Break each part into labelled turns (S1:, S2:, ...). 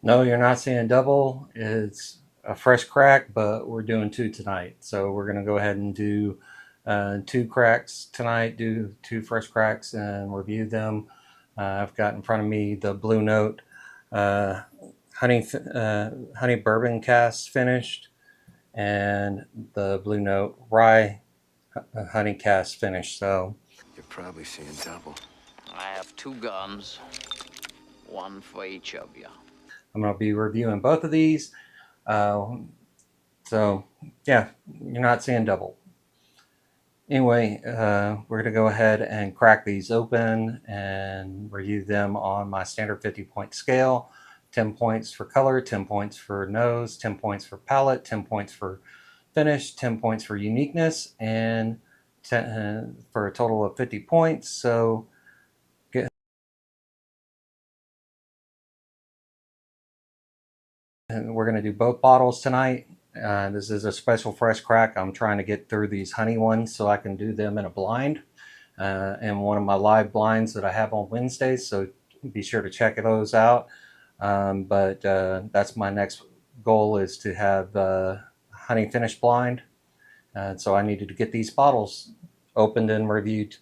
S1: No, you're not seeing double. It's a fresh crack, but we're doing two tonight. So we're going to go ahead and do two cracks tonight, do two fresh cracks and review them. I've got in front of me the Blue Note uh, honey bourbon cask finished and the Blue Note rye honey cask finished. So
S2: You're probably seeing double.
S3: I have two guns, one for each of you.
S1: I'm going to be reviewing both of these. Uh, so yeah, you're not seeing double. Anyway, we're going to go ahead and crack these open and review them on my standard 50-point scale. 10 points for color, 10 points for nose, 10 points for palate, 10 points for finish, 10 points for uniqueness, and 10, for a total of 50 points. So we're going to do both bottles tonight. This is a special fresh crack. I'm trying to get through these honey ones so I can do them in a blind. And one of my live blinds that I have on Wednesdays, so be sure to check those out. But that's my next goal, is to have honey finish blind. And so I needed to get these bottles opened and reviewed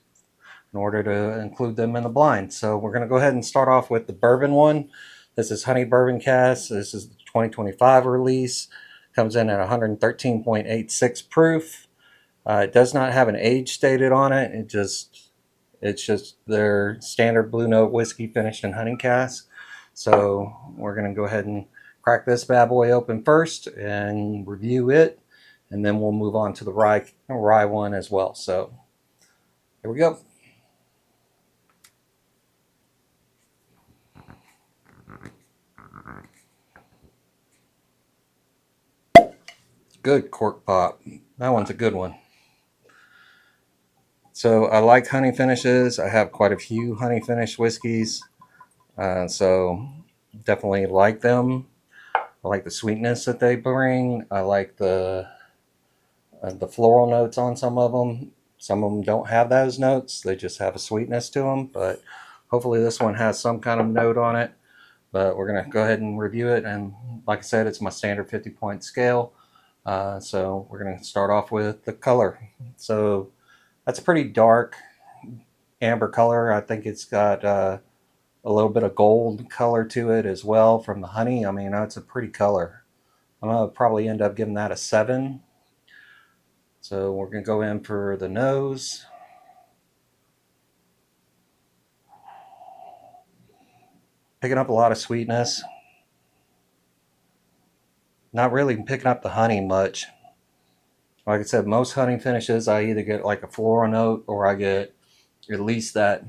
S1: in order to include them in the blind. So we're going to go ahead and start off with the bourbon one. This is Honey Bourbon Cask. This is the 2025 release. Comes in at 113.86 proof. It does not have an age stated on it. It's just their standard Blue Note whiskey finished in honey cask. So we're going to go ahead and crack this bad boy open first and review it, and then we'll move on to the rye one as well. So here we go. Good cork pop. That one's a good one. So I like honey finishes. I have quite a few honey finished whiskeys. So definitely like them. I like the sweetness that they bring. I like the floral notes on some of them. Some of them don't have those notes. They just have a sweetness to them. But hopefully this one has some kind of note on it. But we're going to go ahead and review it. And like I said, it's my standard 50-point scale. So we're going to start off with the color. So that's a pretty dark amber color. I think it's got a little bit of gold color to it as well from the honey. I mean, it's a pretty color. I'm going to probably end up giving that a 7. So we're going to go in for the nose. Picking up a lot of sweetness. Not really picking up the honey much. Like I said, most honey finishes, I either get like a floral note or I get at least that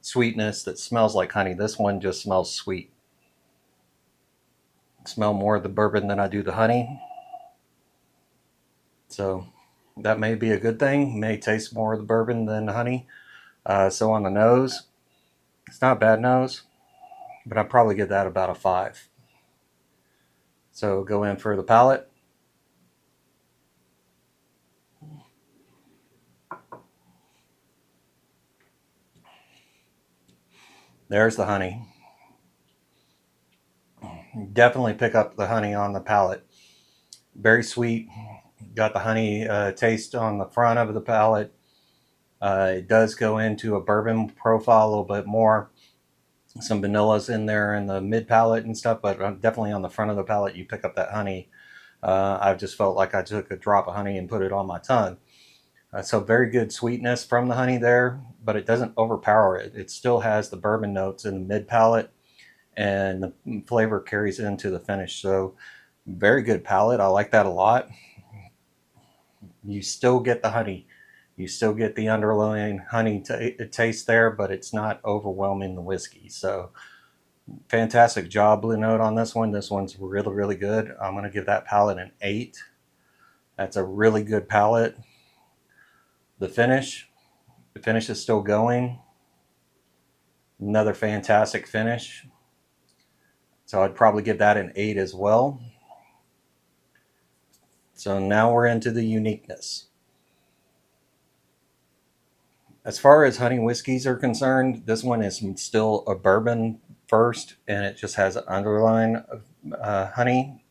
S1: sweetness that smells like honey. This one just smells sweet. I smell more of the bourbon than I do the honey. So that may be a good thing. May taste more of the bourbon than the honey. So on the nose, it's not a bad nose, but I'd probably give that about a 5. So go in for the palate. There's the honey. Definitely pick up the honey on the palate. Very sweet. Got the honey taste on the front of the palate. It does go into a bourbon profile a little bit more. Some vanillas in there in the mid palate and stuff, but definitely on the front of the palate, you pick up that honey. I've just felt like I took a drop of honey and put it on my tongue. So very good sweetness from the honey there, but it doesn't overpower it. It still has the bourbon notes in the mid palate, and the flavor carries into the finish. So very good palate. I like that a lot. You still get the honey. You still get the underlying honey taste there, but it's not overwhelming the whiskey. So fantastic job, Blue Note, on this one. This one's really, really good. I'm going to give that palate an 8. That's a really good palate. The finish is still going. Another fantastic finish. So I'd probably give that an 8 as well. So now we're into the uniqueness. As far as honey whiskeys are concerned, this one is still a bourbon first, and it just has an underline of honey.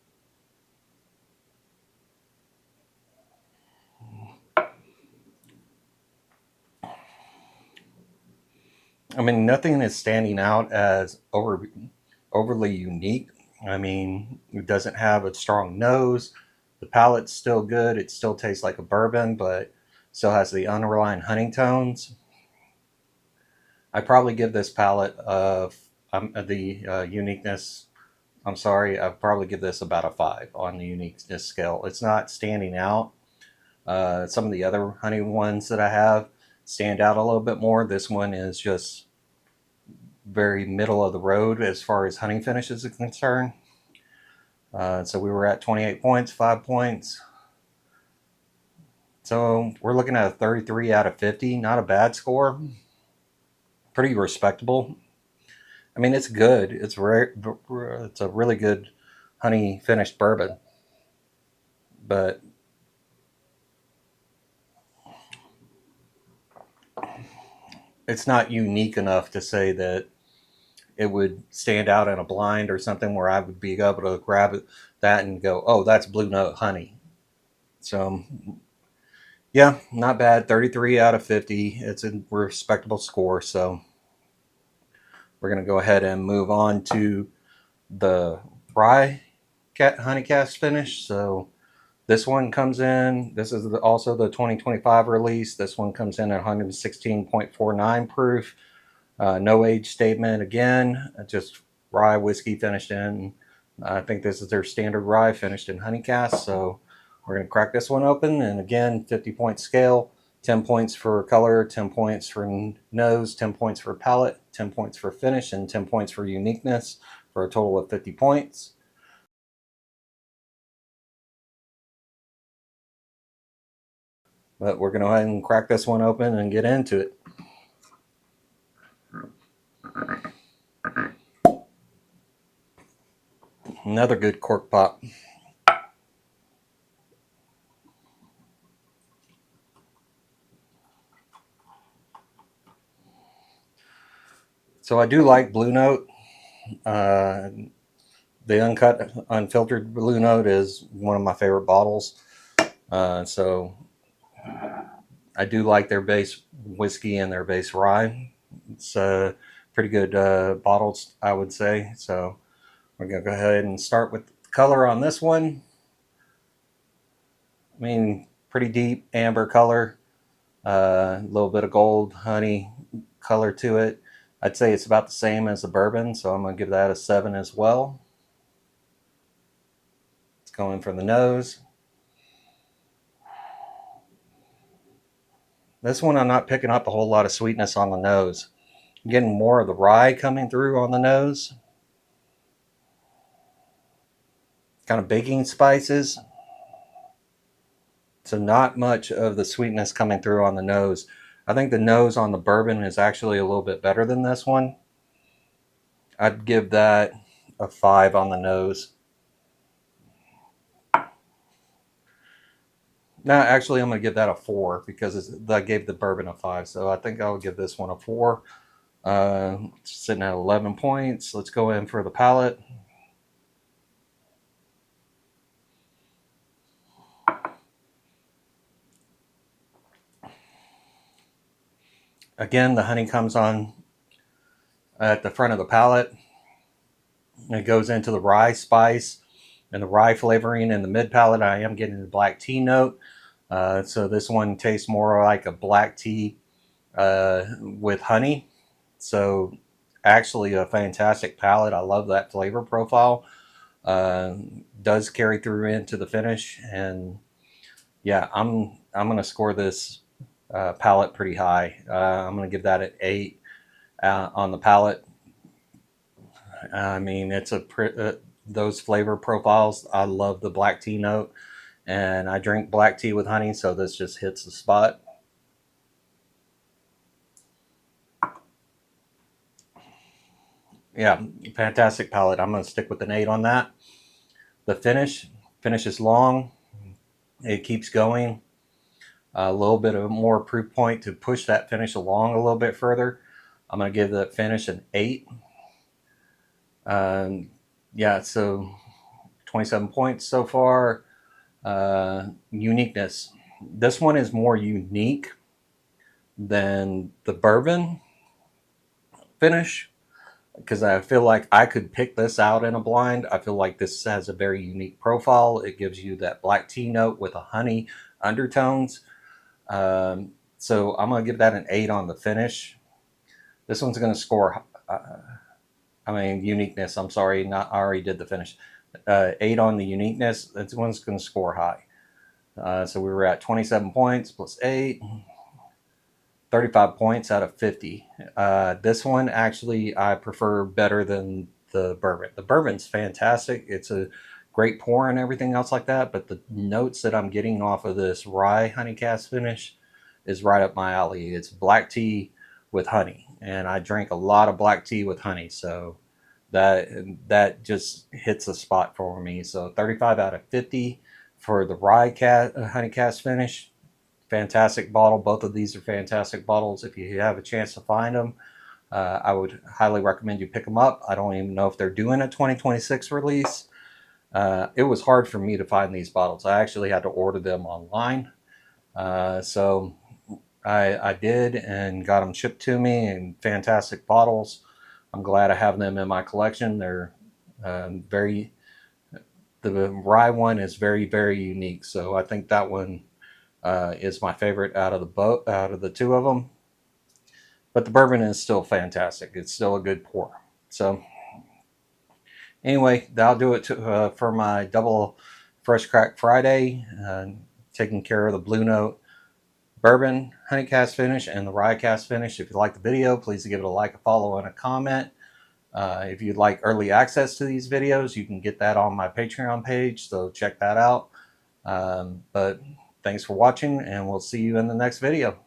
S1: I mean, nothing is standing out as overly unique. I mean, it doesn't have a strong nose. The palate's still good. It still tastes like a bourbon, but still has the underlying honey tones. I probably give this palate the uniqueness. I'm sorry, I'd probably give this about a 5 on the uniqueness scale. It's not standing out. Some of the other honey ones that I have stand out a little bit more. This one is just very middle of the road as far as honey finishes are concerned. So we were at 28 points, 5 points. So we're looking at a 33 out of 50. Not a bad score. Pretty respectable. I mean, it's good. It's rare. It's a really good honey finished bourbon, but it's not unique enough to say that it would stand out in a blind or something where I would be able to grab that and go, oh, that's Blue Note honey. So, yeah, not bad. 33 out of 50. It's a respectable score. So, we're going to go ahead and move on to the rye honey cask finish. So, this one comes in, this is also the 2025 release. This one comes in at 116.49 proof. No age statement again, just rye whiskey finished in. I think this is their standard rye finished in honey cask. So we're going to crack this one open. And again, 50-point scale, 10 points for color, 10 points for nose, 10 points for palate, 10 points for finish, and 10 points for uniqueness for a total of 50 points. But we're going to go ahead and crack this one open and get into it. Another good cork pop. So I do like Blue Note. The uncut, unfiltered Blue Note is one of my favorite bottles. So I do like their base whiskey and their base rye. It's pretty good bottles, I would say. So we're going to go ahead and start with the color on this one. I mean, pretty deep amber color. A little bit of gold, honey color to it. I'd say it's about the same as the bourbon, so I'm going to give that a 7 as well. It's going from the nose. This one I'm not picking up a whole lot of sweetness on the nose. I'm getting more of the rye coming through on the nose. Kind of baking spices. So not much of the sweetness coming through on the nose. I think the nose on the bourbon is actually a little bit better than this one. I'd give that a 5 on the nose. No, actually, I'm going to give that a 4 because I gave the bourbon a 5. So I think I'll give this one a 4. Sitting at 11 points. Let's go in for the palate. Again, the honey comes on at the front of the palate. It goes into the rye spice and the rye flavoring in the mid palate. I am getting the black tea note. So this one tastes more like a black tea with honey. So actually a fantastic palate. I love that flavor profile. Does carry through into the finish. And yeah, I'm going to score this palate pretty high. I'm going to give that an 8 on the palate. I mean, it's those flavor profiles. I love the black tea note, and I drink black tea with honey, so this just hits the spot. Yeah, fantastic palate. I'm going to stick with an 8 on that. The finish is long. It keeps going. A little bit of more proof point to push that finish along a little bit further. I'm going to give that finish an 8. Yeah, so 27 points so far. Uniqueness. This one is more unique than the bourbon finish because I feel like I could pick this out in a blind. I feel like this has a very unique profile. It gives you that black tea note with a honey undertones. So I'm going to give that an 8 on the finish. This one's going to score, uniqueness. I'm sorry, not I already did the finish. 8 on the uniqueness. This one's going to score high. So we were at 27 points plus 8. 35 points out of 50. This one actually I prefer better than the bourbon. The bourbon's fantastic. It's a great pour and everything else like that, but the notes that I'm getting off of this rye honey cask finish is right up my alley. It's black tea with honey, and I drink a lot of black tea with honey, so that just hits a spot for me. So 35 out of 50 for the rye honey cask finish. Fantastic bottle. Both of these are fantastic bottles. If you have a chance to find them, I would highly recommend you pick them up. I don't even know if they're doing a 2026 release. It was hard for me to find these bottles. I actually had to order them online. So I did and got them shipped to me, and fantastic bottles. I'm glad I have them in my collection. They're the rye one is very, very unique. So I think that one is my favorite out of the two of them. But the bourbon is still fantastic. It's still a good pour. So anyway, that'll do it for my double Fresh Crack Friday. Taking care of the Blue Note bourbon honey cask finish and the rye cask finish. If you like the video, please give it a like, a follow, and a comment. If you'd like early access to these videos, you can get that on my Patreon page, so check that out. But thanks for watching, and we'll see you in the next video.